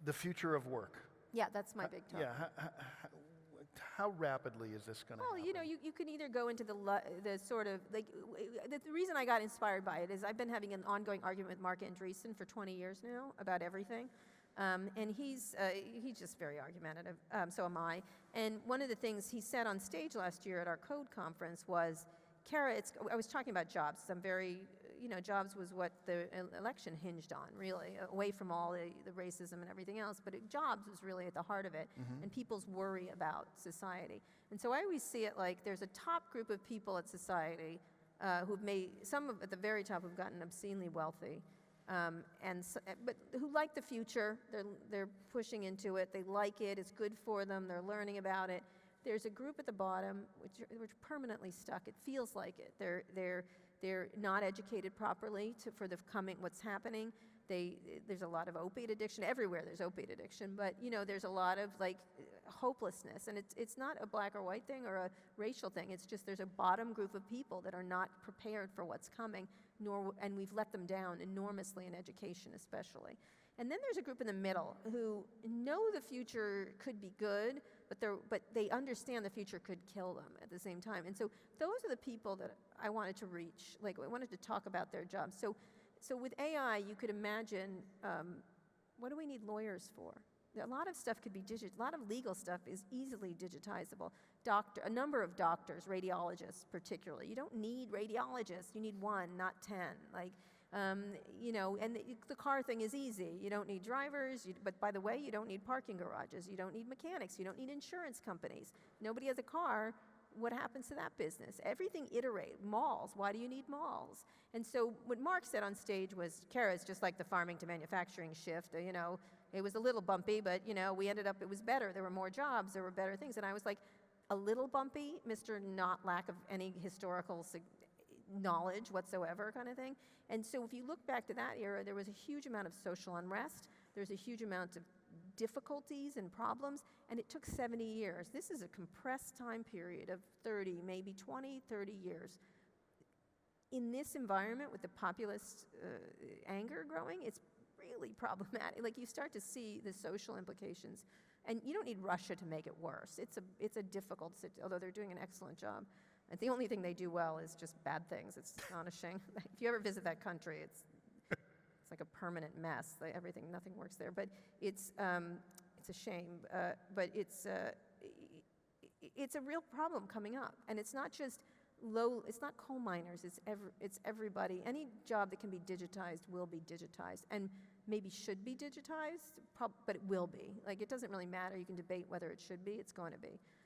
The future of work. Yeah, that's my big topic. Yeah. How rapidly is this going to happen? Well, you know, you can either go into the sort of, like, the reason I got inspired by it is I've been having an ongoing argument with Mark Andreessen for 20 years now about everything. And he's just very argumentative, so am I. And one of the things he said on stage last year at our Recode conference was, Kara, I was talking about jobs. I'm very, you know, jobs was what the election hinged on, really, away from all the racism and everything else. But jobs was really at the heart of it, and people's worry about society. And so I always see it like there's a top group of people at society who've made, some at the very top who've gotten obscenely wealthy, but who like the future. They're pushing into it. They like it. It's good for them. They're learning about it. There's a group at the bottom which are permanently stuck. It feels like it. They're not educated properly for what's happening. There's a lot of opiate addiction everywhere. There's opiate addiction, but you know, there's a lot of like hopelessness, and it's not a black or white thing or a racial thing. It's just there's a bottom group of people that are not prepared for what's coming, and we've let them down enormously in education, especially. And then there's a group in the middle who know the future could be good, but they understand the future could kill them at the same time. And so those are the people that I wanted to reach. Like, I wanted to talk about their jobs. So with AI, you could imagine, what do we need lawyers for? A lot of stuff could be a lot of legal stuff is easily digitizable. A number of doctors, radiologists particularly. You don't need radiologists. You need one, not 10. Like, you know, and the car thing is easy. You don't need drivers, but by the way, you don't need parking garages. You don't need mechanics. You don't need insurance companies. Nobody has a car. What happens to that business? Everything iterate. Malls, why do you need malls? And so what Mark said on stage was, Kara, it's just like the farming to manufacturing shift. You know, it was a little bumpy, but you know, we ended up, it was better. There were more jobs, there were better things. And I was like, a little bumpy, Mr. Not lack of any historical knowledge whatsoever kind of thing. And so if you look back to that era, there was a huge amount of social unrest. There's a huge amount of difficulties and problems, and it took 70 years. This is a compressed time period of 30, maybe 20, 30 years. In this environment with the populist anger growing, it's really problematic. Like, you start to see the social implications, and you don't need Russia to make it worse. It's a difficult situation, although they're doing an excellent job. And the only thing they do well is just bad things. It's astonishing. If you ever visit that country, it's like a permanent mess. Nothing works there. But it's a shame. But it's a real problem coming up, and it's not just it's not coal miners. It's everybody. Any job that can be digitized will be digitized, and maybe should be digitized. But it will be. Like, it doesn't really matter. You can debate whether it should be. It's going to be.